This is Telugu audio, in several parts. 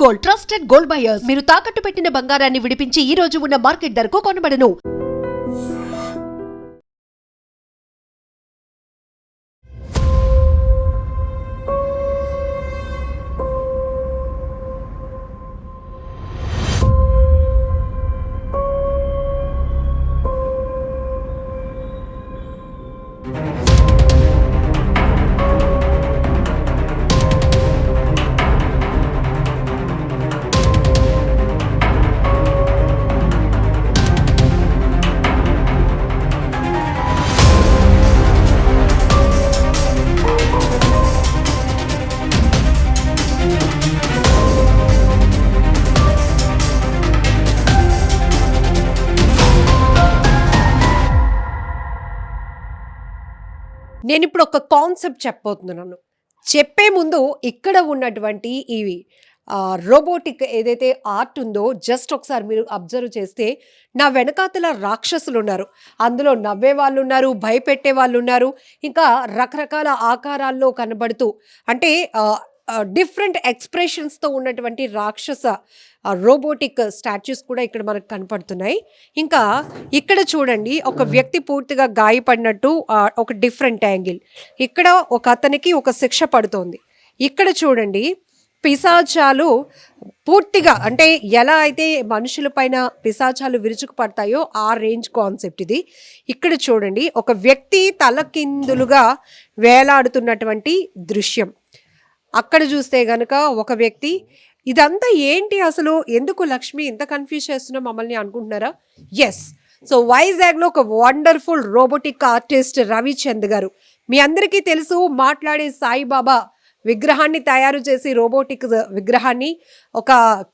Gold, trusted gold buyers. మీరు తాకట్టు పెట్టిన బంగారాన్ని విడిపించి ఈ రోజు ఉన్న మార్కెట్ ధరకు కొనబడను. నేను ఇప్పుడు ఒక కాన్సెప్ట్ చెప్పబోతున్నాను. చెప్పే ముందు ఇక్కడ ఉన్నటువంటి ఈ రోబోటిక్ ఏదైతే ఆర్ట్ ఉందో జస్ట్ ఒకసారి మీరు అబ్జర్వ్ చేస్తే నా వెనకాతల రాక్షసులు ఉన్నారు. అందులో నవ్వే వాళ్ళు ఉన్నారు, భయపెట్టే వాళ్ళు ఉన్నారు, ఇంకా రకరకాల ఆకారాల్లో కనబడుతూ అంటే డిఫరెంట్ ఎక్స్ప్రెషన్స్తో ఉన్నటువంటి రాక్షస రోబోటిక్ స్టాచ్యూస్ కూడా ఇక్కడ మనకు కనపడుతున్నాయి. ఇంకా ఇక్కడ చూడండి, ఒక వ్యక్తి పూర్తిగా గాయపడినట్టు ఒక డిఫరెంట్ యాంగిల్. ఇక్కడ ఒక అతనికి ఒక శిక్ష పడుతోంది. ఇక్కడ చూడండి, పిశాచాలు పూర్తిగా అంటే ఎలా అయితే మనుషుల పైన పిశాచాలు విరుచుకుపడతాయో ఆ రేంజ్ కాన్సెప్ట్ ఇది. ఇక్కడ చూడండి, ఒక వ్యక్తి తలకిందులుగా వేలాడుతున్నటువంటి దృశ్యం. అక్కడ చూస్తే గనక ఒక వ్యక్తి, ఇదంతా ఏంటి అసలు, ఎందుకు లక్ష్మి ఇంత కన్ఫ్యూజ్ చేస్తున్నా మమ్మల్ని అనుకుంటున్నారా? ఎస్, సో వైజాగ్లో ఒక వండర్ఫుల్ రోబోటిక్ ఆర్టిస్ట్ రవిచంద్ గారు, మీ అందరికీ తెలుసు, మాట్లాడే సాయిబాబా విగ్రహాన్ని తయారు చేసి రోబోటిక్ విగ్రహాన్ని ఒక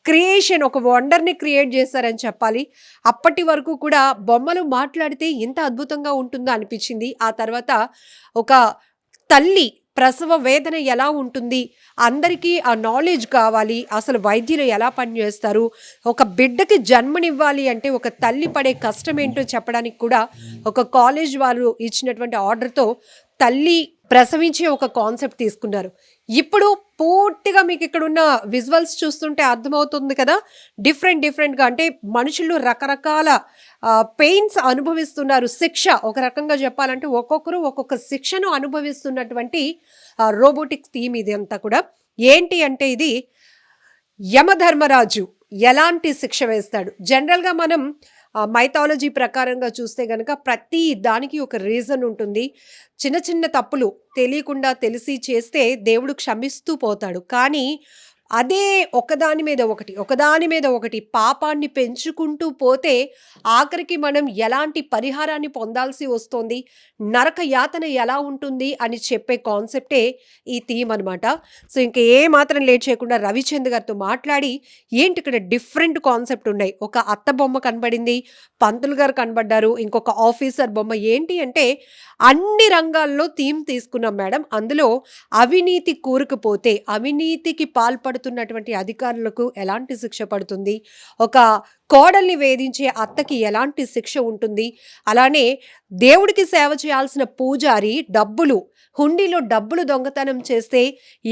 క్రియేషన్, ఒక వండర్ని క్రియేట్ చేశారని చెప్పాలి. అప్పటి వరకు కూడా బొమ్మలు మాట్లాడితే ఎంత అద్భుతంగా ఉంటుందో అనిపించింది. ఆ తర్వాత ఒక తల్లి ప్రసవ వేదన ఎలా ఉంటుంది, అందరికీ ఆ నాలెడ్జ్ కావాలి, అసలు వైద్యులు ఎలా పనిచేస్తారు, ఒక బిడ్డకి జన్మనివ్వాలి అంటే ఒక తల్లి పడే కష్టం ఏంటో చెప్పడానికి కూడా ఒక కాలేజ్ వారు ఇచ్చినటువంటి ఆర్డర్తో తల్లి ప్రసవించే ఒక కాన్సెప్ట్ తీసుకున్నారు. ఇప్పుడు పూర్తిగా మీకు ఇక్కడ ఉన్న విజువల్స్ చూస్తుంటే అర్థమవుతుంది కదా, డిఫరెంట్గా అంటే మనుషులు రకరకాల పెయిన్స్ అనుభవిస్తున్నారు. శిక్ష, ఒక రకంగా చెప్పాలంటే ఒక్కొక్కరు ఒక్కొక్క శిక్షను అనుభవిస్తున్నటువంటి రోబోటిక్స్ థీమ్ ఇది అంతా కూడా. ఏంటి అంటే ఇది యమధర్మరాజు ఎలాంటి శిక్ష వేస్తాడు. జనరల్గా మనం మైథాలజీ ప్రకారంగా చూస్తే కనుక ప్రతి దానికి ఒక రీజన్ ఉంటుంది. చిన్న చిన్న తప్పులు తెలియకుండా తెలిసి చేస్తే దేవుడు క్షమిస్తూ పోతాడు. కానీ అదే ఒకదాని మీద ఒకటి పాపాన్ని పెంచుకుంటూ పోతే ఆఖరికి మనం ఎలాంటి పరిహారాన్ని పొందాల్సి వస్తుంది, నరక యాతన ఎలా ఉంటుంది అని చెప్పే కాన్సెప్టే ఈ థీమ్ అనమాట. సో ఇంకా ఏ మాత్రం లేట్ చేయకుండా రవిచంద్ గారితో మాట్లాడి, ఏంటి ఇక్కడ డిఫరెంట్ కాన్సెప్ట్ ఉన్నాయి. ఒక అత్త బొమ్మ కనబడింది, పంతులు గారు కనబడ్డారు, ఇంకొక ఆఫీసర్ బొమ్మ. ఏంటి అంటే అన్ని రంగాల్లో థీమ్ తీసుకున్నాం మేడం. అందులో అవినీతి కూరుకుపోతే, అవినీతికి పాల్పడుతున్నటువంటి అధికారులకు ఎలాంటి శిక్ష పడుతుంది, ఒక కోడల్ని వేధించే అత్తకి ఎలాంటి శిక్ష ఉంటుంది, అలానే దేవుడికి సేవ చేయాల్సిన పూజారి హుండీలో డబ్బులు దొంగతనం చేస్తే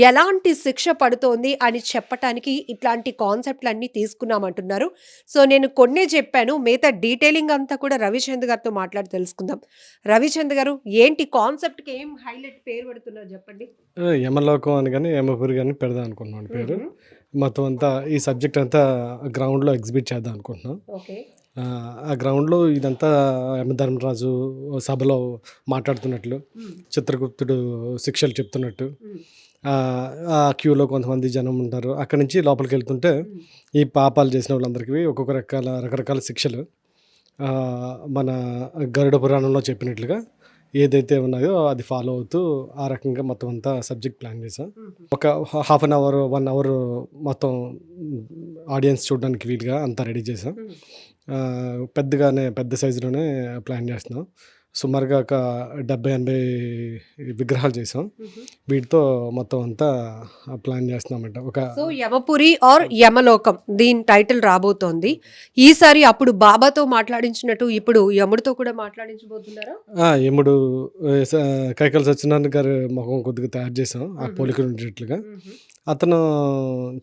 ఎలాంటి శిక్ష పడుతోంది అని చెప్పటానికి ఇట్లాంటి కాన్సెప్ట్లన్నీ తీసుకున్నామంటున్నారు. సో నేను కొన్నే చెప్పాను, మిగతా డీటెయిలింగ్ అంతా కూడా రవిచంద్ గారితో మాట్లాడి తెలుసుకుందాం. రవిచంద్ గారు, ఏంటి కాన్సెప్ట్కి ఏం హైలైట్ పేరు పెడుతున్నారు చెప్పండి. యమలోకం అని కానీ యమపురి కానీ పెడదాం అనుకుంటున్నాను పేరు. మొత్తం అంతా ఈ సబ్జెక్ట్ అంతా గ్రౌండ్లో ఎగ్జిబిట్ చేద్దాం అనుకుంటున్నాం. ఓకే, ఆ గ్రౌండ్లో ఇదంతా యమధర్మరాజు సభలో మాట్లాడుతున్నట్లు, చిత్రగుప్తుడు శిక్షలు చెప్తున్నట్టు, ఆ క్యూలో కొంతమంది జనం ఉంటారు. అక్కడి నుంచి లోపలికి వెళ్తుంటే ఈ పాపాలు చేసిన వాళ్ళందరికీ ఒక్కొక్క రకరకాల శిక్షలు మన గరుడ పురాణంలో చెప్పినట్లుగా ఏదైతే ఉన్నాయో అది ఫాలో అవుతూ ఆ రకంగా మొత్తం అంతా సబ్జెక్ట్ ప్లాన్ చేసాం. ఒక హాఫ్ అన్ అవర్ 1 అవర్ మొత్తం ఆడియన్స్ చూడడానికి వీలుగా అంతా రెడీ చేసాం. పెద్ద సైజులోనే ప్లాన్ చేస్తున్నాం. సుమారుగా ఒక 70-80 విగ్రహాలు చేసాం. వీటితో మొత్తం అంతా ప్లాన్ చేస్తున్నామంట. ఒక సో యమపురి ఆర్ యమలోకం దీని టైటిల్ రాబోతోంది. ఈసారి అప్పుడు బాబాతో మాట్లాడించినట్టు ఇప్పుడు యముడితో కూడా మాట్లాడించబోతున్నారా? యముడు కైకాల సత్యనారాయణ గారి మొహం కొద్దిగా తయారు చేసాం ఆ పోలికలు ఉండేట్లుగా. అతను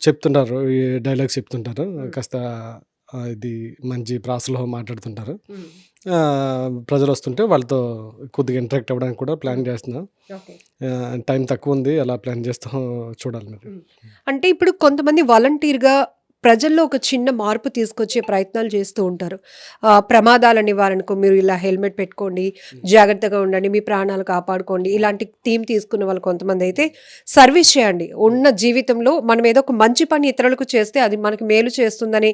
చెప్తుంటారు, ఈ డైలాగ్స్ చెప్తుంటారు, కాస్త ఇది మంచి ప్రాసలో మాట్లాడుతుంటారు. ప్రజలు వస్తుంటే వాళ్ళతో కొద్దిగా ఇంటరాక్ట్ అవ్వడానికి కూడా ప్లాన్ చేస్తున్నాం. టైం తక్కువ ఉంది, అలా ప్లాన్ చేస్తాం, చూడాలి మరి. అంటే ఇప్పుడు కొంతమంది వాలంటీర్గా ప్రజల్లో ఒక చిన్న మార్పు తీసుకొచ్చే ప్రయత్నాలు చేస్తూ ఉంటారు. ప్రమాదాల నివారణకు మీరు ఇలా హెల్మెట్ పెట్టుకోండి, జాగ్రత్తగా ఉండండి, మీ ప్రాణాలు కాపాడుకోండి, ఇలాంటి థీమ్ తీసుకున్న వాళ్ళు కొంతమంది అయితే సర్వీస్ చేయండి, ఉన్న జీవితంలో మనం ఏదో ఒక మంచి పని ఇతరులకు చేస్తే అది మనకి మేలు చేస్తుందని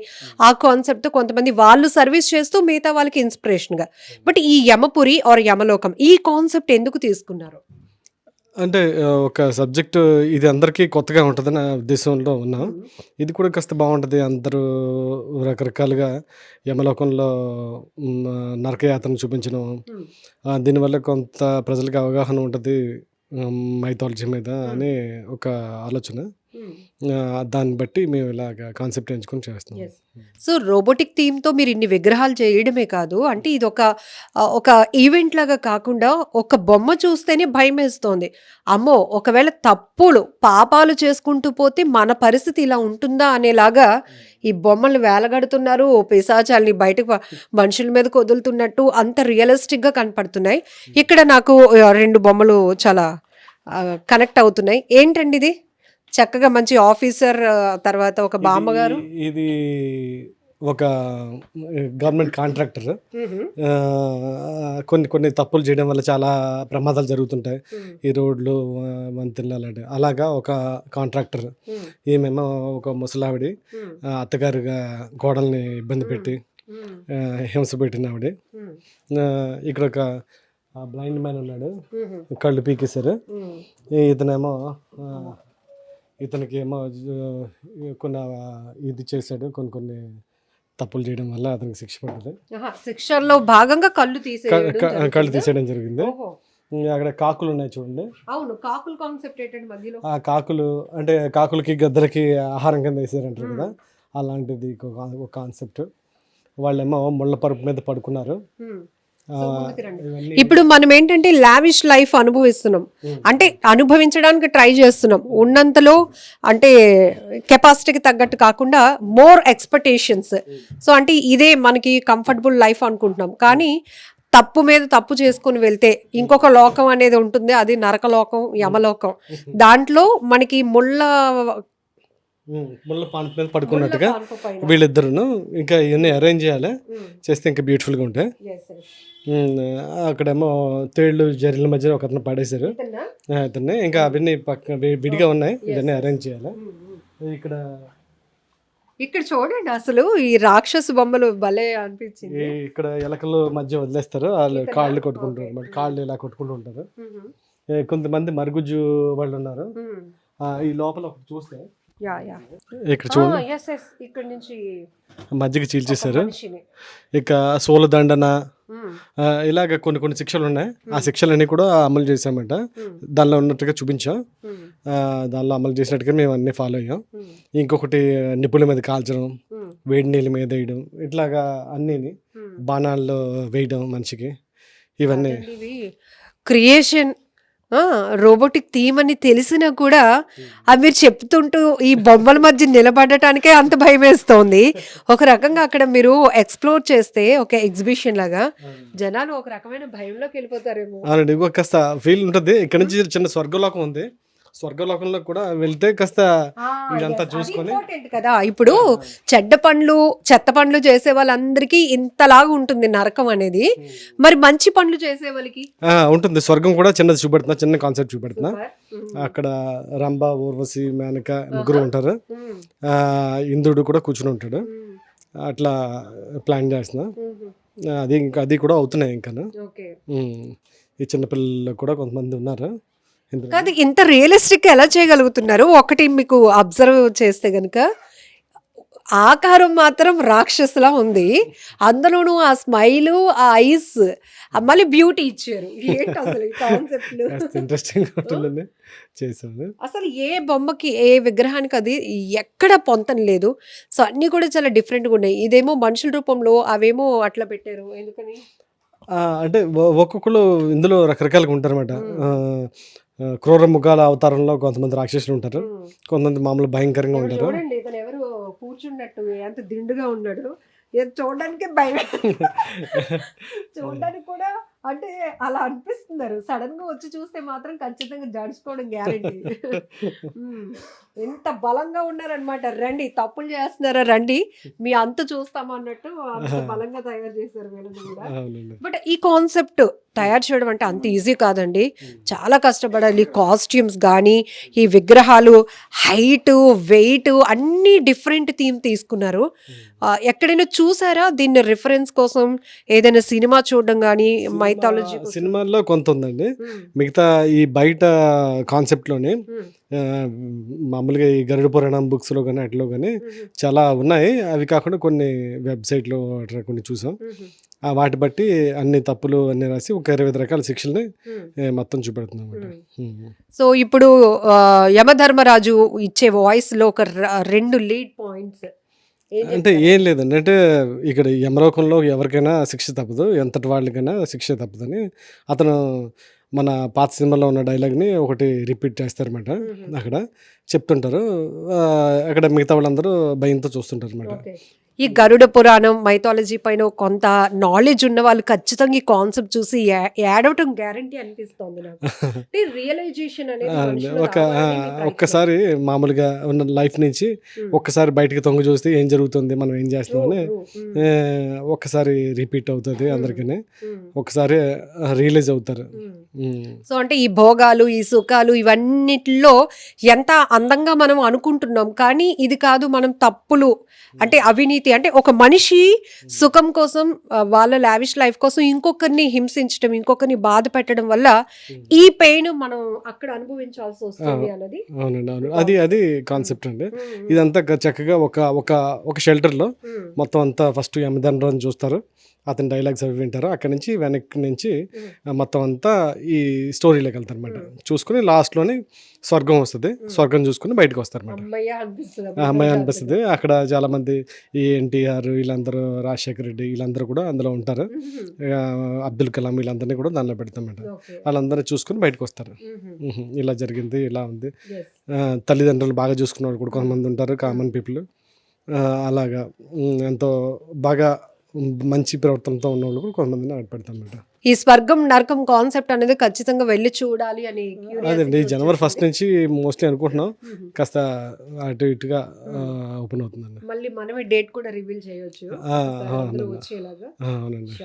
ఆ కాన్సెప్ట్తో కొంతమంది వాళ్ళు సర్వీస్ చేస్తూ మిగతా వాళ్ళకి ఇన్స్పిరేషన్గా. బట్ ఈ యమపురి ఆర్ యమలోకం ఈ కాన్సెప్ట్ ఎందుకు తీసుకున్నారు? అంటే ఒక సబ్జెక్టు ఇది అందరికీ కొత్తగా ఉంటుందని నా ఉద్దేశంలో ఉన్నాం. ఇది కూడా కాస్త బాగుంటుంది. అందరూ రకరకాలుగా యమలోకంలో నరకయాతను చూపించడం, దీనివల్ల కొంత ప్రజలకు అవగాహన ఉంటుంది మైథాలజీ మీద అని ఒక ఆలోచన. దాన్ని బట్టి మేము ఇలాగ కాన్సెప్ట్ ఎంచుకొని చేస్తాం. సో రోబోటిక్ థీమ్తో మీరు ఇన్ని విగ్రహాలు చేయడమే కాదు, అంటే ఇది ఒక ఈవెంట్ లాగా కాకుండా ఒక బొమ్మ చూస్తేనే భయం వేస్తోంది. అమ్మో, ఒకవేళ తప్పులు పాపాలు చేసుకుంటూ పోతే మన పరిస్థితి ఇలా ఉంటుందా అనేలాగా ఈ బొమ్మలు వేలగడుతున్నారు. పిశాచాలని బయటకు మనుషుల మీదకి వదులుతున్నట్టు అంత రియలిస్టిక్గా కనపడుతున్నాయి. ఇక్కడ నాకు 2 బొమ్మలు చాలా కనెక్ట్ అవుతున్నాయి. ఏంటండి ఇది? చక్కగా మంచి ఆఫీసర్, తర్వాత ఒక బామ్మగారు. ఇది ఒక గవర్నమెంట్ కాంట్రాక్టర్. కొన్ని తప్పులు చేయడం వల్ల చాలా ప్రమాదాలు జరుగుతుంటాయి ఈ రోడ్లు, వంతెనలు అలాంటివి. అలాగా ఒక కాంట్రాక్టర్, ఈమెమో ఒక ముసలావిడి, అత్తగారుగా గోడల్ని ఇబ్బంది పెట్టి హింస పెట్టిన ఆవిడ. ఇక్కడ ఒక బ్లైండ్ మ్యాన్ ఉన్నాడు, కళ్ళు పీకేశారు. ఇతనేమో ఇతనికి ఏమో కొన్ని ఇది చేశాడు, కొన్ని తప్పులు చేయడం వల్ల అతనికి శిక్ష పడ్డది. శిక్షల్లో భాగంగా కళ్ళు తీసేయడం జరిగింది. అక్కడ కాకులు ఉన్నాయి చూడండి. అవును, కాకులు కాన్సెప్ట్ ఏంటంటే మధ్యలో ఆ కాకులు అంటే కాకులకి గద్దలకి ఆహారం కింద వేసారంటారు కదా, అలాంటిది ఒక కాన్సెప్ట్. వాళ్ళేమో ముళ్ళ పరుపు మీద పడుకున్నారు. ఇప్పుడు మనం ఏంటంటే లావిష్ లైఫ్ అనుభవిస్తున్నాం, అంటే అనుభవించడానికి ట్రై చేస్తున్నాం. ఉన్నంతలో అంటే కెపాసిటీకి తగ్గట్టు కాకుండా మోర్ ఎక్స్పెక్టేషన్స్. సో అంటే ఇదే మనకి కంఫర్టబుల్ లైఫ్ అనుకుంటున్నాం, కానీ తప్పు మీద తప్పు చేసుకుని వెళ్తే ఇంకొక లోకం అనేది ఉంటుంది, అది నరకలోకం, యమలోకం. దాంట్లో మనకి ముళ్ళ పాన్పు మీద పడుకున్నట్టుగా వీళ్ళిద్దరును ఇంకా ఇవన్నీ అరేంజ్ చేయాలి, చేస్తే ఇంకా బ్యూటిఫుల్గా ఉంటాయి. అక్కడేమో తేళ్ళు జర్రెల మధ్య ఒక అతను పడేశారు అతన్ని, ఇంకా అవన్నీ పక్క విడిగా ఉన్నాయి, ఇవన్నీ అరేంజ్ చేయాలి. ఇక్కడ చూడండి, అసలు ఈ రాక్షస బొమ్మలు భలే అనిపించింది. ఇక్కడ ఎలకలు మధ్య వదిలేస్తారు, వాళ్ళు కాళ్ళు కొట్టుకుంటారు అన్నమాట, కాళ్ళు ఇలా కొట్టుకుంటూ ఉంటారు. కొంతమంది మరుగుజ్జు వాళ్ళు ఉన్నారు. ఈ లోపల ఒకటి చూస్తే ఇక్కడ చూడండి, ఇక్కడ నుంచి మధ్యకి చీల్చేశారు. ఇక సోలదండన, ఇలాగ కొన్ని శిక్షలు ఉన్నాయి. ఆ శిక్షలన్నీ కూడా అమలు చేసామంట. దానిలో ఉన్నట్టుగా చూపించాం, దానిలో అమలు చేసినట్టుగా మేము అన్నీ ఫాలో అయ్యాం. ఇంకొకటి నిప్పుల మీద కాల్చడం, వేడి నీళ్ళ మీద వేయడం, ఇట్లాగా అన్నీని బాణాల్లో వేయడం మనిషికి, ఇవన్నీ క్రియేషన్. రోబోటిక్ థీమ్ అని తెలిసినా కూడా అవి మీరు చెప్తుంటూ ఈ బొమ్మల మధ్య నిలబడటానికే అంత భయం వేస్తోంది. ఒక రకంగా అక్కడ మీరు ఎక్స్ప్లోర్ చేస్తే ఒక ఎగ్జిబిషన్ లాగా జనాలు ఒక రకమైన భయంలోకి వెళ్ళిపోతారేమో. అవునండి, కాస్త ఫీల్ ఉంటుంది. ఇక్కడ నుంచి చిన్న స్వర్గలోకం ఉంది, స్వర్గలోకంలో కూడా వెళ్తే కాస్త ఇదంతా చూసుకొని కదా. ఇప్పుడు చెడ్డ పనులు, చెత్త పనులు చేసే వాళ్ళందరికీ ఇంతలాగా ఉంటుంది నరకం అనేది, మరి మంచి పనులు చేసే వాళ్ళకి ఉంటుంది స్వర్గం కూడా. చిన్నది చూపెడుతున్నా, చిన్న కాన్సెప్ట్ చూపెడుతున్నా. అక్కడ రంభ, ఊర్వశి, మేనక ముగ్గురు ఉంటారు. ఇంద్రుడు కూడా కూర్చుని ఉంటాడు. అట్లా ప్లాన్ చేస్తున్నా. అది కూడా అవుతున్నాయి. ఇంకా ఈ చిన్నపిల్లలు కూడా కొంతమంది ఉన్నారు. కాదు, ఇంత రియలిస్టిక్ ఎలా చేయగలుగుతున్నారు? ఒకటి మీకు అబ్జర్వ్ చేస్తే గనుక ఆకారం మాత్రం రాక్షసులా ఉంది. అందులోనూ ఆ స్మైలు, ఆ ఐస్, మళ్ళీ బ్యూటీ ఇచ్చారు. ఏంటి అసలు ఈ కాన్సెప్ట్లు? కాస్త ఇంట్రెస్టింగ్గా ఉంటుందండి, చేశాను. అసలు ఏ బొమ్మకి, ఏ విగ్రహానికి అది ఎక్కడ పొంతన లేదు. సో అన్నీ కూడా చాలా డిఫరెంట్‌గా ఉన్నాయి. ఇదేమో మనుషుల రూపంలో, అవేమో అట్లా పెట్టారు. ఎందుకని? అంటే ఒక్కొక్కళ్ళు ఇందులో రకరకాలుగా ఉంటారన్నమాట. హ్మ్. క్రూర మృగాల అవతారంలో కొంతమంది రాక్షసులు ఉంటారు, హ్మ్. కొంతమంది మామూలు భయంకరంగా ఎవరు ఉంటారు. చూడండి, ఇతను ఎవరు కూర్చున్నట్టు ఎంత దిండుగా ఉన్నాడు. ఏదో చూడడానికే భయం. చూడడానికి కూడా అంటే అలా అనిపిస్తున్నారు. సడన్ గా వచ్చి చూస్తే మాత్రం ఖచ్చితంగా జడుచుకోవడం గ్యారెంటీ. ఎంత బలంగా ఉన్నారనమాట. రండి, తప్పులు చేస్తున్నారా రండి, మీ అంతు చూస్తాము అన్నట్టు అంత బలంగా తయారు చేశారు వీళ్ళని కూడా. అవునండి. బట్ ఈ కాన్సెప్ట్ తయారు చేయడం అంటే అంత ఈజీ కాదండి. చాలా కష్టపడాలి. కాస్ట్యూమ్స్ కానీ, ఈ విగ్రహాలు హైట్, వెయిట్ అన్నీ డిఫరెంట్ థీమ్ తీసుకున్నారు. ఎక్కడైనా చూసారా దీన్ని రిఫరెన్స్ కోసం? ఏదైనా సినిమా చూడడం కానీ, మైథాలజీ సినిమాల్లో కొంత ఉందండి. మిగతా ఈ బయట కాన్సెప్ట్లోనే మామూలుగా ఈ గరుడ పురాణం బుక్స్లో కానీ వాటిలో కానీ చాలా ఉన్నాయి. అవి కాకుండా కొన్ని వెబ్సైట్లో అట్లా కొన్ని చూసాం. వాటి బట్టి అన్ని తప్పులు అన్ని రాసి ఒక 25 రకాల శిక్షల్ని మొత్తం చూపెడుతున్నాం అన్నమాట. సో ఇప్పుడు యమధర్మరాజు ఇచ్చే వాయిస్లో ఒక 2 లీడ్ పాయింట్స్ అంటే ఏం లేదండి, అంటే ఇక్కడ యమలోకంలో ఎవరికైనా శిక్ష తప్పదు, ఎంతటి వాళ్ళకైనా శిక్ష తప్పదని అతను మన పాత సినిమాలో ఉన్న డైలాగ్ని ఒకటి రిపీట్ చేస్తారన్నమాట. అక్కడ చెప్తుంటారు. అక్కడ మిగతా వాళ్ళందరూ భయంతో చూస్తుంటారు అన్నమాట. ఈ గరుడ పురాణం మైథాలజీ పైన కొంత నాలెడ్జ్ ఉన్న వాళ్ళు ఖచ్చితంగా ఈ కాన్సెప్ట్ చూసి ఏడవటం గ్యారంటీ అనిపిస్తుంది నాకు. రియలైజేషన్ అనేది మనిషిలో రావాలని మీ ప్రయత్నం. ఒక్కసారి మామూలుగా ఉన్న లైఫ్ నుంచి ఒక్కసారి బయటికి తొంగి చూస్తే ఏం జరుగుతుంది, మనం ఏం చేస్తున్నామని ఒక్కసారి రిపీట్ అవుతుంది అందరికీ. ఒకసారి రియలైజ్ అవుతారు. సో అంటే ఈ భోగాలు, ఈ సుఖాలు ఇవన్నిటిలో ఎంత అందంగా మనం అనుకుంటున్నాం, కానీ ఇది కాదు. మనం తప్పులు అంటే అవినీతి, అంటే ఒక మనిషి సుఖం కోసం, వాళ్ళ లావిష్ లైఫ్ కోసం ఇంకొకరిని హింసించడం, ఇంకొకరిని బాధ పెట్టడం వల్ల ఈ పెయిన్ మనం అక్కడ అనుభవించాల్సి వస్తుంది అన్నది. అవునండి, అవును. అది కాన్సెప్ట్ అండి. ఇదంతా చక్కగా ఒక షెల్టర్లో మొత్తం అంతా ఫస్ట్ యమధర్మరాజుని చూస్తారు, అతని డైలాగ్స్ అవి వింటారు. అక్కడి నుంచి వెనక్కి నుంచి మొత్తం అంతా ఈ స్టోరీలోకి వెళ్తారు అనమాట. చూసుకుని లాస్ట్లోని స్వర్గం వస్తుంది. స్వర్గం చూసుకుని బయటకు వస్తారు అనమాట. అమ్మాయి అనిపిస్తుంది. అక్కడ చాలామంది ఈ ఎన్టీఆర్ వీళ్ళందరూ, రాజశేఖర రెడ్డి వీళ్ళందరూ కూడా అందులో ఉంటారు. అబ్దుల్ కలాం వీళ్ళందరినీ కూడా దానిలో పెడతామన్నమాట. వాళ్ళందరూ చూసుకుని బయటకు వస్తారు. ఇలా జరిగింది, ఇలా ఉంది. తల్లిదండ్రులు బాగా చూసుకున్న వాళ్ళు కూడా కొంతమంది ఉంటారు, కామన్ పీపుల్. అలాగా ఎంతో బాగా మంచి ప్రవర్తనతో ఉన్న వాళ్ళు కూడా కొంతమందిని ఆడ పెడతామన్నమాట. ఈ స్వర్గం నరకం కాన్సెప్ట్ అనేది ఖచ్చితంగా వెళ్ళి చూడాలి అని అదండి. జనవరి 1 నుంచి మోస్ట్లీ అనుకుంటున్నాం, కాస్త అటు ఇటుగా ఓపెన్ అవుతుందండి. మళ్ళీ మనమే డేట్ కూడా రివీల్ చేయొచ్చు. అవునండి.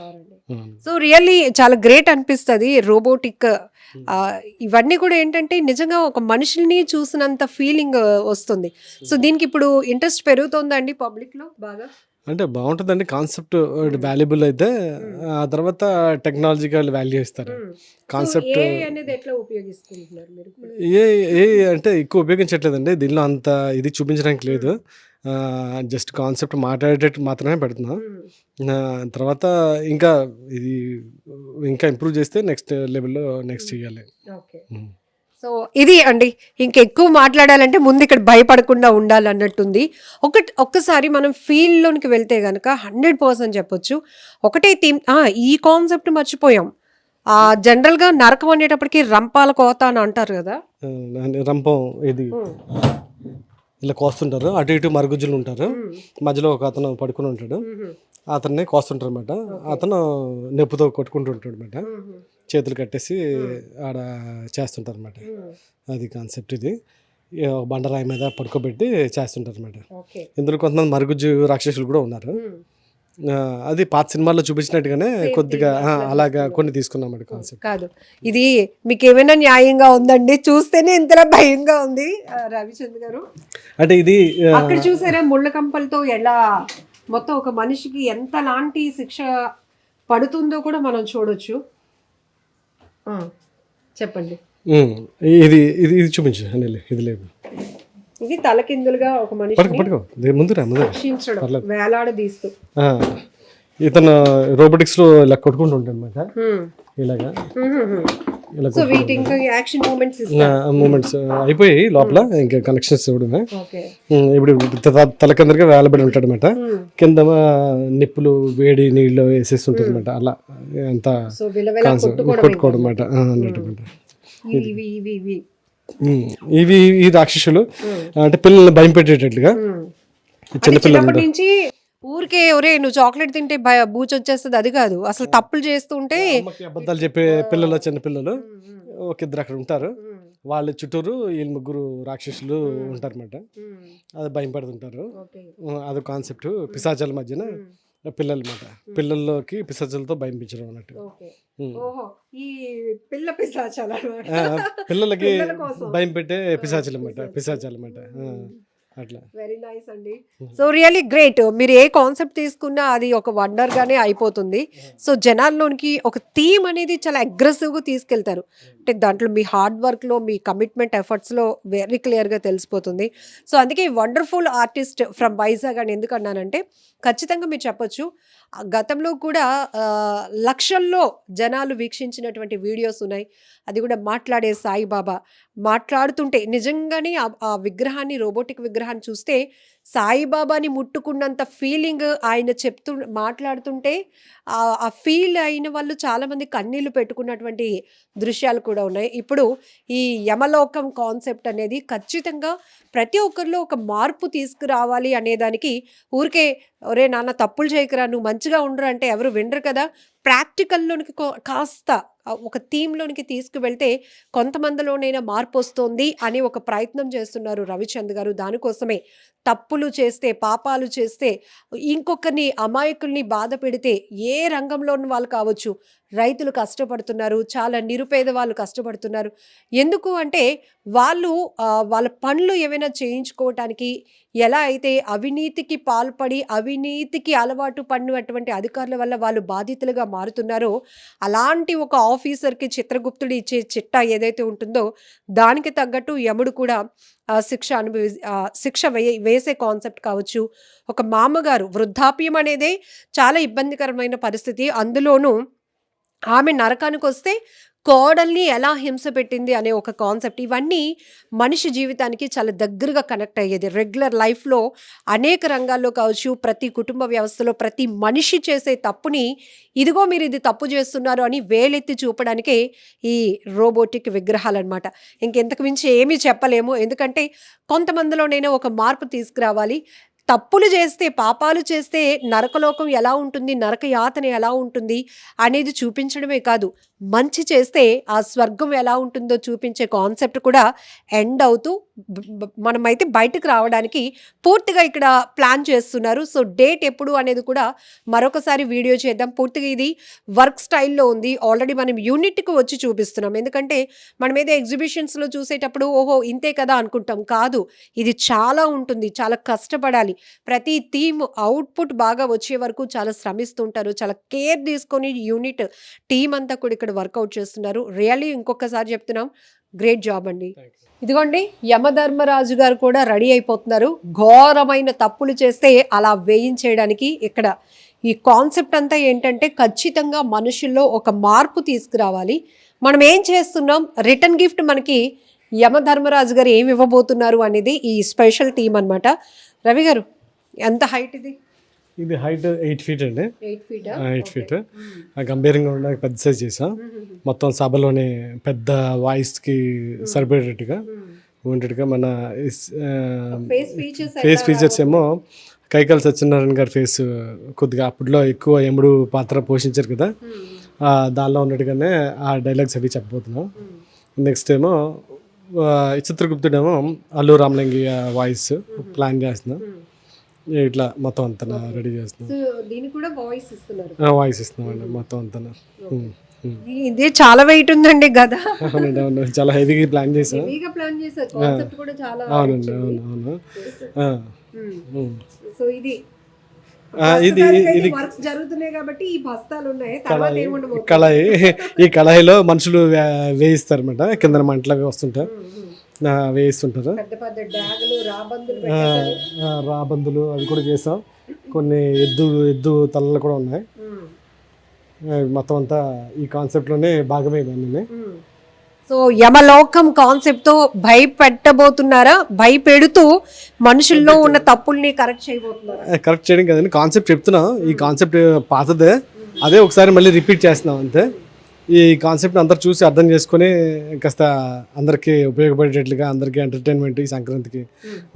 సో రియల్లీ చాలా గ్రేట్ అనిపిస్తుంది. రోబోటిక్ ఇవన్నీ కూడా ఏంటంటే నిజంగా ఒక మనుషుల్ని చూసినంత ఫీలింగ్ వస్తుంది. సో దీనికి ఇప్పుడు ఇంట్రెస్ట్ పెరుగుతుందండి పబ్లిక్ లో బాగా. అంటే బాగుంటుందండి కాన్సెప్ట్ వాల్యుబుల్ అయితే, ఆ తర్వాత టెక్నాలజికల్ వాల్యూ ఇస్తారు. కాన్సెప్ట్ అనేది ఎట్లా ఉపయోగిస్తున్నారు మీరు? అంటే ఎక్కువ ఉపయోగించట్లేదండి, దీనిలో అంత ఇది చూపించడానికి లేదు. జస్ట్ కాన్సెప్ట్ మాట్లాడేటట్టు మాత్రమే పెడుతున్నాం. తర్వాత ఇంకా ఇది ఇంకా ఇంప్రూవ్ చేస్తే నెక్స్ట్ లెవెల్లో నెక్స్ట్ చేయాలి. సో ఇది అండి. ఇంకెక్కువ మాట్లాడాలంటే ముందు ఇక్కడ భయపడకుండా ఉండాలన్నట్టుంది. ఒక్కసారి మనం ఫీల్డ్లోనికి వెళ్తే కనుక 100% చెప్పొచ్చు. ఒకటే థీమ్. ఈ కాన్సెప్ట్ మర్చిపోయాం. జనరల్గా నరకం అనేటప్పటికి రంపాల కోత అని అంటారు కదా. రంపం ఇది ఇలా కోస్తుంటారు, అటు ఇటు మరుగుజ్జులు ఉంటారు, మధ్యలో ఒక అతను పడుకుని ఉంటాడు, అతన్ని కోస్తుంటారు అనమాట. అతను నెప్పుతో కొట్టుకుంటూ ఉంటాడు అనమాట, చేతులు కట్టేసి ఆడ చేస్తుంటారు అనమాట. అది కాన్సెప్ట్. ఇది బండరాయి మీద పడుకోబెట్టి చేస్తుంటారు అనమాట. ఇందులో కొంతమంది మరుగుజ్జు రాక్షసులు కూడా ఉన్నారు. అది పాత సినిమాల్లో చూపించినట్టుగానే కొద్దిగా అలాగా కొన్ని తీసుకున్నాం కాన్సెప్ట్. కాదు, ఇది మీకు ఏమైనా న్యాయంగా ఉందండి? చూస్తేనే ఇంతలా భయంగా ఉంది రవిచంద్ర గారు. అంటే ఇది అక్కడ చూసారా ముళ్ళ కంపలతో ఎలా మొత్తం ఒక మనిషికి ఎంత లాంటి శిక్ష పడుతుందో కూడా మనం చూడొచ్చు. చెప్పండి. ఇది ఇది ఇది చూపించు అనిల్, ఇది లేదు. ఇది తలకిందులుగా ఒక పట్టుకో మనిషిని పట్టుకో ముందురా ముందురా రక్షించడం, పర్లేదు. వేలాడదీస్తూ. ఆ, ఇతను రోబోటిక్స్లో ఇలా కొట్టుకుంటూ ఉంటాడు అనమాట. ఇలాగా ఇలా సో వీటి ఇంకా యాక్షన్ మూమెంట్స్ మూమెంట్స్ అయిపోయి లోపల ఇంకా కనెక్షన్స్ ఇవ్వడమే. ఓకే. ఇప్పుడు తల కిందగా వేలబడి ఉంటాడు అనమాట. కింద నిప్పులు వేడి నీళ్ళు వేసేసి ఉంటుంది అనమాట. అలా ఎంత సో విలవిల కొట్టుకోవడం అనమాట అన్నట్టు. ఇవి ఇవి ఇవి ఇవి ఈ రాక్షసులు అంటే పిల్లల్ని భయం పెట్టేటట్లుగా చిన్నపిల్లలు చిన్నప్పటి నుంచి ఊరికే ఒరే నువ్వు చాక్లెట్ తింటే బూచి వచ్చేస్తుంది అది కాదు, అసలు తప్పులు చేస్తుంటే అమ్మకి అబద్ధాలు చెప్పే పిల్లలు, చిన్నపిల్లలు ఒక ఇద్దరు అక్కడ ఉంటారు. వాళ్ళ చుట్టూరు వీళ్ళు ముగ్గురు రాక్షసులు ఉంటారన్నమాట. అది భయం పడుతుంటారు. అది కాన్సెప్ట్ పిశాచాల మధ్యన పిల్లలు అన్నమాట. పిల్లల్లోకి పిశాచాలతో భయంపించడం అన్నట్టు. ఈ పిల్ల పిశాచాలు పిల్లలకి భయం పెట్టే పిశాచాలు అన్నమాట. అట్లా వెరీ నైస్ అండి. So really great. మీరు ఏ కాన్సెప్ట్ తీసుకున్నా అది ఒక వండర్ గానే అయిపోతుంది. సో జనాల్లోనికి ఒక థీమ్ అనేది చాలా అగ్రెసివ్గా తీసుకెళ్తారు. అంటే దాంట్లో మీ హార్డ్ వర్క్లో, మీ కమిట్మెంట్ ఎఫర్ట్స్లో వెరీ క్లియర్గా తెలిసిపోతుంది. సో అందుకే వండర్ఫుల్ ఆర్టిస్ట్ ఫ్రమ్ వైజాగ్ అని ఎందుకు అన్నానంటే ఖచ్చితంగా మీరు చెప్పొచ్చు గతంలో కూడా లక్షల్లో జనాలు వీక్షించినటువంటి వీడియోస్ ఉన్నాయి. అది కూడా మాట్లాడే సాయిబాబా మాట్లాడుతుంటే నిజంగానే ఆ విగ్రహాన్ని, రోబోటిక్ విగ్రహాన్ని చూస్తే సాయిబాబాని ముట్టుకున్నంత ఫీలింగ్ ఆయన మాట్లాడుతుంటే ఆ ఫీల్ అయిన వాళ్ళు చాలామంది కన్నీళ్లు పెట్టుకున్నటువంటి దృశ్యాలు కూడా ఉన్నాయి. ఇప్పుడు ఈ యమలోకం కాన్సెప్ట్ అనేది ఖచ్చితంగా ప్రతి ఒక్కరిలో ఒక మార్పు తీసుకురావాలి అనేదానికి ఊరికే ఒరే నాన్న తప్పులు చేయకరా నువ్వు మంచిగా ఉండరు అంటే ఎవరు వినరు కదా. ప్రాక్టికల్లోనికి కాస్త ఒక థీమ్లోనికి తీసుకువెళ్తే కొంతమందిలోనైనా మార్పు వస్తుంది అని ఒక ప్రయత్నం చేస్తున్నారు రవిచంద్ గారు. దానికోసమే తప్పులు చేస్తే, పాపాలు చేస్తే, ఇంకొకరిని అమాయకుల్ని బాధ పెడితే ఏ రంగంలోని వాళ్ళు కావచ్చు, రైతులు కష్టపడుతున్నారు, చాలా నిరుపేద వాళ్ళు కష్టపడుతున్నారు. ఎందుకు అంటే వాళ్ళు వాళ్ళ పనులు ఏమైనా చేయించుకోవటానికి ఎలా అయితే అవినీతికి పాల్పడి అవినీతికి అలవాటు పడినటువంటి అధికారుల వల్ల వాళ్ళు బాధితులుగా మారుతున్నారో అలాంటి ఒక ఆఫీసర్కి చిత్రగుప్తుడు ఇచ్చే చిట్టా ఏదైతే ఉంటుందో దానికి తగ్గట్టు యముడు కూడా శిక్ష వేసే కాన్సెప్ట్ కావచ్చు. ఒక మామగారు వృద్ధాప్యం అనేదే చాలా ఇబ్బందికరమైన పరిస్థితి. అందులోనూ ఆమె నరకానికి వస్తే కోడల్ని ఎలా హింస పెట్టింది అనే ఒక కాన్సెప్ట్. ఇవన్నీ మనిషి జీవితానికి చాలా దగ్గరగా కనెక్ట్ అయ్యేది. రెగ్యులర్ లైఫ్లో అనేక రంగాల్లో కావచ్చు, ప్రతి కుటుంబ వ్యవస్థలో ప్రతి మనిషి చేసే తప్పుని ఇదిగో మీరు ఇది తప్పు చేస్తున్నారు అని వేలెత్తి చూపడానికే ఈ రోబోటిక్ విగ్రహాలు అనమాట. ఇంకెంతకు మించి ఏమీ చెప్పలేము. ఎందుకంటే కొంతమందిలోనైనా ఒక మార్పు తీసుకురావాలి. తప్పులు చేస్తే, పాపాలు చేస్తే నరకలోకం ఎలా ఉంటుంది, నరక యాతన ఎలా ఉంటుంది అనేది చూపించడమే కాదు, మంచి చేస్తే ఆ స్వర్గం ఎలా ఉంటుందో చూపించే కాన్సెప్ట్ కూడా ఎండ్ అవుతూ మనమైతే బయటకు రావడానికి పూర్తిగా ఇక్కడ ప్లాన్ చేస్తున్నారు. సో డేట్ ఎప్పుడు అనేది కూడా మరొకసారి వీడియో చేద్దాం. పూర్తిగా ఇది వర్క్ స్టైల్లో ఉంది. ఆల్రెడీ మనం యూనిట్కి వచ్చి చూపిస్తున్నాం. ఎందుకంటే మనం ఏదో ఎగ్జిబిషన్స్లో చూసేటప్పుడు ఓహో ఇంతే కదా అనుకుంటాం. కాదు, ఇది చాలా ఉంటుంది, చాలా కష్టపడాలి. ప్రతి థీమ్ అవుట్పుట్ బాగా వచ్చే వరకు చాలా శ్రమిస్తుంటారు. చాలా కేర్ తీసుకొని యూనిట్ టీం అంతా కూడా ఇక్కడ వర్కౌట్ చేస్తున్నారు. రియల్లీ ఇంకొకసారి చెప్తున్నాం, గ్రేట్ జాబ్ అండి. ఇదిగోండి యమధర్మరాజు గారు కూడా రెడీ అయిపోతున్నారు. ఘోరమైన తప్పులు చేస్తే అలా వేయించేయడానికి ఇక్కడ ఈ కాన్సెప్ట్ అంతా ఏంటంటే ఖచ్చితంగా మనుషుల్లో ఒక మార్పు తీసుకురావాలి. మనం ఏం చేస్తున్నాం, రిటర్న్ గిఫ్ట్ మనకి యమధర్మరాజు గారు ఏమి ఇవ్వబోతున్నారు అనేది ఈ స్పెషల్ థీమ్ అనమాట. రవి గారు ఎంత హైట్ ఇది? ఇది హైట్ 8 feet అండి. 8 feet. గంభీరంగా ఉండడానికి పెద్ద సైజ్ చేసాం. మొత్తం సభలోనే పెద్ద వాయిస్కి సరిపడేటట్టుగా ఉండేట్టుగా మన ఫేస్ ఫీచర్స్ ఏమో కైకాల సత్యనారాయణ గారి ఫేస్ కొద్దిగా అప్పట్లో ఎక్కువ యముడు పాత్ర పోషించారు కదా, దానిలో ఉన్నట్టుగానే ఆ డైలాగ్స్ అవి చెప్పబోతున్నాం. నెక్స్ట్ ఏమో చిత్రగుప్తుడేమో అల్లు రామలింగి వాయిస్ ప్లాన్ చేస్తున్నాం. ఇట్లా మొత్తం అంతా రెడీ చేస్తున్నాం. వాయిస్ ఇస్తున్నామండి మొత్తం అంతా. ఇది చాలా వెయిట్ ఉందండి కదా. అవునండి, అవును, చాలా హెవీగా ప్లాన్ చేసాం. అవునండి, అవును, అవును. ఇది ఇది కళాయి. ఈ కళాయిలో మనుషులు వేయిస్తారు అనమాట. కింద మంటలు వస్తుంటాయి. వేస్తుంటారు. పెద్ద పెద్ద డ్యాగులు, రాబందులు ఆ, పెట్టేశారు. రాబందులు అవి కూడా చేసాం. కొన్ని ఎద్దు తలలు కూడా ఉన్నాయి. మొత్తం అంతా ఈ కాన్సెప్ట్లోనే భాగమే దాన్ని. సో యమలోకం కాన్సెప్ట్ తో భయపెట్టబోతున్నారా? భయపెడుతూ మనుషుల్లో ఉన్న తప్పుల్ని కరెక్ట్ చేయబోతున్నారా? కరెక్ట్ చేయడం కదండి, కాన్సెప్ట్ చెప్తున్నాం. ఈ కాన్సెప్ట్ పాతదే, అదే ఒకసారి మళ్ళీ రిపీట్ చేస్తున్నాం అంతే. ఈ కాన్సెప్ట్ అందరు చూసి అర్థం చేసుకుని కాస్త అందరికీ ఉపయోగపడేటట్లుగా, అందరికీ ఎంటర్టైన్మెంట్ ఈ సంక్రాంతికి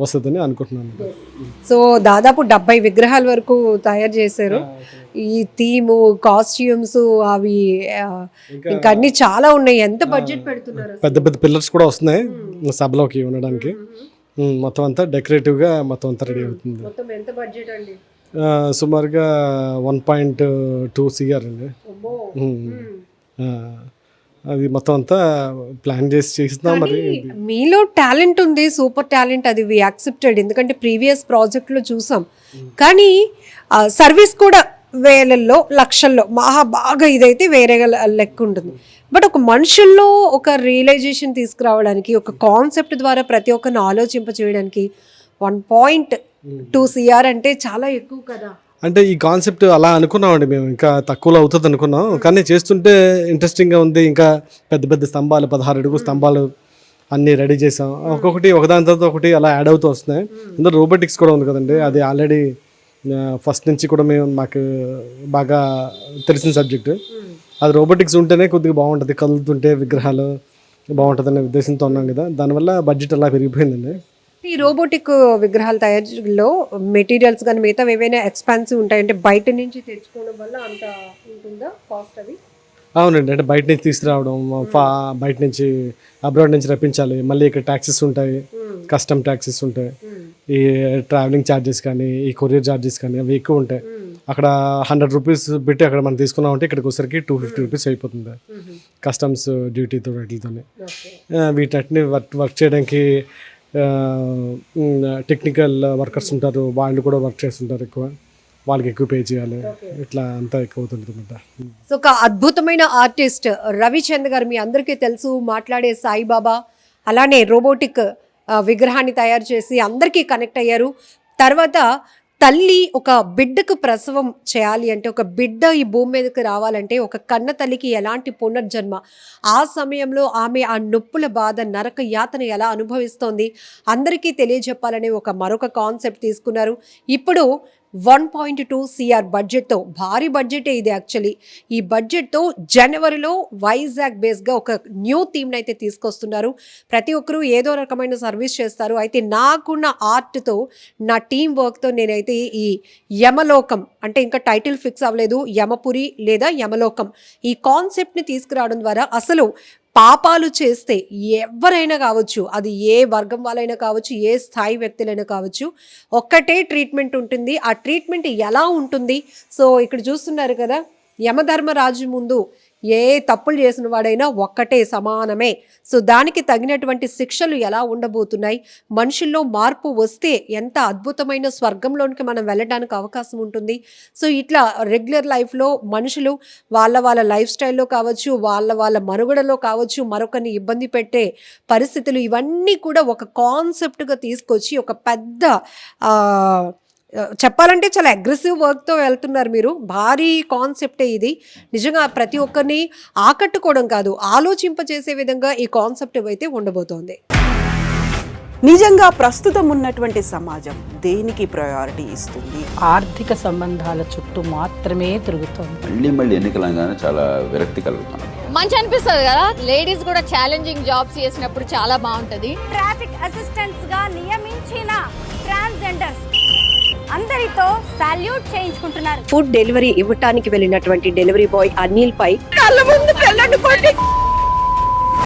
వస్తుందని అనుకుంటున్నాను. సో దాదాపు 70 విగ్రహాల వరకు తయారు చేశారు. ఈ థీము, కాస్ట్యూమ్స్, అవి ఇంకా అన్ని చాలా ఉన్నాయి. ఎంత బడ్జెట్ పెడుతున్నారు? పెద్ద పెద్ద పిల్లర్స్ కూడా వస్తున్నాయి సభలోకి ఉండడానికి. మొత్తం అంతా డెకరేటివ్గా మొత్తం అంతా రెడీ అవుతుంది. మొత్తం ఎంత బడ్జెట్ అండి? సుమారుగా 1.2 CR అండి. అది మొత్తం అంతా ప్లాన్ చేసి చేస్తున్నాం. మరి మీలో టాలెంట్ ఉంది, సూపర్ టాలెంట్, అది వి యాక్సెప్టెడ్. ఎందుకంటే ప్రీవియస్ ప్రాజెక్ట్లో చూసాం. కానీ సర్వీస్ కూడా వేలల్లో, లక్షల్లో, బాగా ఇదైతే వేరే లెక్క ఉంటుంది. బట్ ఒక మనుషుల్లో ఒక రియలైజేషన్ తీసుకురావడానికి, ఒక కాన్సెప్ట్ ద్వారా ప్రతి ఒక్కరిని ఆలోచింప చేయడానికి 1.2 CR అంటే చాలా ఎక్కువ కదా. అంటే ఈ కాన్సెప్ట్ అలా అనుకున్నామండి మేము, ఇంకా తక్కువలో అవుతుంది అనుకున్నాం. కానీ చేస్తుంటే ఇంట్రెస్టింగ్గా ఉంది. ఇంకా పెద్ద పెద్ద స్తంభాలు, 16 అడుగు స్తంభాలు అన్నీ రెడీ చేసాం. ఒక్కొక్కటి ఒకదాని తర్వాత ఒకటి అలా యాడ్ అవుతూ వస్తున్నాయి. ఇందులో రోబోటిక్స్ కూడా ఉంది కదండి, అది ఆల్రెడీ ఫస్ట్ నుంచి కూడా మాకు బాగా తెలిసిన సబ్జెక్టు. అది రోబోటిక్స్ ఉంటేనే కొద్దిగా బాగుంటుంది, కదులుతుంటే విగ్రహాలు బాగుంటుందనే ఉద్దేశంతో ఉన్నాం కదా. దానివల్ల బడ్జెట్ అలా పెరిగిపోయిందండి. ఈ రోబోటిక్ విగ్రహాల తయారీలో మెటీరియల్స్ కానీ మిగతా ఏవైనా ఎక్స్పెన్సివ్ ఉంటాయి అంటే బయట నుంచి తెచ్చుకోవడం వల్ల అంత ఉంటుందా కాస్ట్? అది అవునండి, అంటే బయట నుంచి తీసుకురావడం, బయట నుంచి అబ్రాడ్ నుంచి రప్పించాలి. మళ్ళీ ఇక్కడ ట్యాక్సెస్ ఉంటాయి, కస్టమ్ ట్యాక్సెస్ ఉంటాయి, ఈ ట్రావెలింగ్ ఛార్జెస్ కానీ, ఈ కొరియర్ ఛార్జెస్ కానీ అవి ఎక్కువ ఉంటాయి. అక్కడ 100 రూపీస్ పెట్టి అక్కడ మనం తీసుకున్నామంటే ఇక్కడికి వచ్చేసరికి 250 రూపీస్ అయిపోతుంది కస్టమ్స్ డ్యూటీతో వాటితోనే. వీటిని వర్క్ చేయడానికి టెక్నికల్ వర్కర్స్ ఉంటారు, వాళ్ళు కూడా వర్క్ చేస్తుంటారు ఎక్కువ, వాళ్ళకి ఎక్కువ పే చేయాలి. ఇట్లా అంతా ఎక్కువ అవుతుంది అనమాట. సో ఒక అద్భుతమైన ఆర్టిస్ట్ రవిచంద్ర గారు, మీ అందరికీ తెలుసు, మాట్లాడే సాయిబాబా, అలానే రోబోటిక్ విగ్రహాన్ని తయారు చేసి అందరికీ కనెక్ట్ అయ్యారు. తర్వాత తల్లి ఒక బిడ్డకు ప్రసవం చేయాలి అంటే, ఒక బిడ్డ ఈ భూమి మీదకి రావాలంటే ఒక కన్న తల్లికి ఎలాంటి పునర్జన్మ, ఆ సమయంలో ఆమె ఆ నొప్పుల బాధ, నరక యాతన ఎలా అనుభవిస్తోంది అందరికీ తెలియజెప్పాలనే మరొక కాన్సెప్ట్ తీసుకున్నారు. ఇప్పుడు 1.2 CR బడ్జెట్తో, భారీ బడ్జెటే ఇది యాక్చువల్లీ. ఈ బడ్జెట్తో జనవరిలో వైజాగ్ బేస్గా ఒక న్యూ థీమ్ని అయితే తీసుకొస్తున్నారు. ప్రతి ఒక్కరూ ఏదో రకమైన సర్వీస్ చేస్తారు. అయితే నాకున్న ఆర్ట్తో, నా టీం వర్క్తో నేనైతే ఈ యమలోకం అంటే ఇంకా టైటిల్ ఫిక్స్ అవ్వలేదు, యమపురి లేదా యమలోకం, ఈ కాన్సెప్ట్ని తీసుకురావడం ద్వారా అసలు పాపాలు చేస్తే ఎవరైనా కావచ్చు, అది ఏ వర్గం వాళ్ళైనా కావచ్చు, ఏ స్థాయి వ్యక్తులైనా కావచ్చు, ఒక్కటే ట్రీట్మెంట్ ఉంటుంది. ఆ ట్రీట్మెంట్ ఎలా ఉంటుంది? సో ఇక్కడ చూస్తున్నారు కదా, యమధర్మరాజు ముందు ఏ తప్పులు చేసిన వాడైనా ఒక్కటే, సమానమే. సో దానికి తగినటువంటి శిక్షలు ఎలా ఉండబోతున్నాయి, మనుషుల్లో మార్పు వస్తే ఎంత అద్భుతమైన స్వర్గంలోనికి మనం వెళ్ళడానికి అవకాశం ఉంటుంది. సో ఇట్లా రెగ్యులర్ లైఫ్లో మనుషులు వాళ్ళ లైఫ్ స్టైల్లో కావచ్చు, వాళ్ళ మనుగడలో కావచ్చు, మరొకరిని ఇబ్బంది పెట్టే పరిస్థితులు, ఇవన్నీ కూడా ఒక కాన్సెప్ట్గా తీసుకొచ్చి ఒక పెద్ద చెప్పాలంటే చాలా అగ్రెసివ్ వర్క్తో వెళ్తున్నారు మీరు. భారీ కాన్సెప్టే ఇది. నిజంగా ప్రతి ఒక్కరిని ఆకట్టుకోవడం కాదు, ఆలోచింపచేసే విధంగా ఈ కాన్సెప్ట్ అయితే ఉండబోతోంది. నిజంగా ప్రస్తుతం ఉన్నటువంటి సమాజం దేనికి ప్రయారిటీ ఇస్తుంది? ఆర్థిక సంబంధాల చుట్టూ మాత్రమే తిరుగుతోంది. మళ్ళీ ఎన్నికలంగానే చాలా విరక్తి కలుగుతాను. మంచి అనిపిస్తుంది కదా, లేడీస్ కూడా ఛాలెంజింగ్ జాబ్స్ చేసినప్పుడు చాలా బాగుంటది. ట్రాఫిక్ అసిస్టెంట్స్ గా నియమించిన ట్రాన్స్జెండర్స్ అందరితో సాల్యూట్ చేయించుకుంటున్నారు. ఫుడ్ డెలివరీ ఇవ్వటానికి వెళ్ళినటువంటి డెలివరీ బాయ్ అనిల్ పై కళ్ళ ముందు